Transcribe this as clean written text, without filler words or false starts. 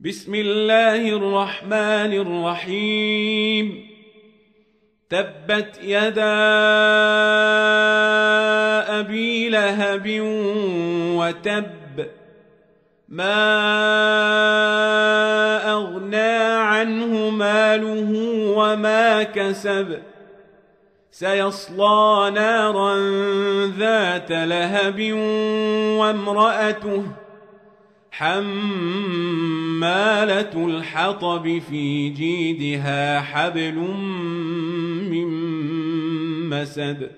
بسم الله الرحمن الرحيم. تبت يدا أبي لهب وتب، ما أغنى عنه ماله وما كسب، سيصلى نارا ذات لهب وامرأته حمالة الحطب في جيدها حبل من مسد.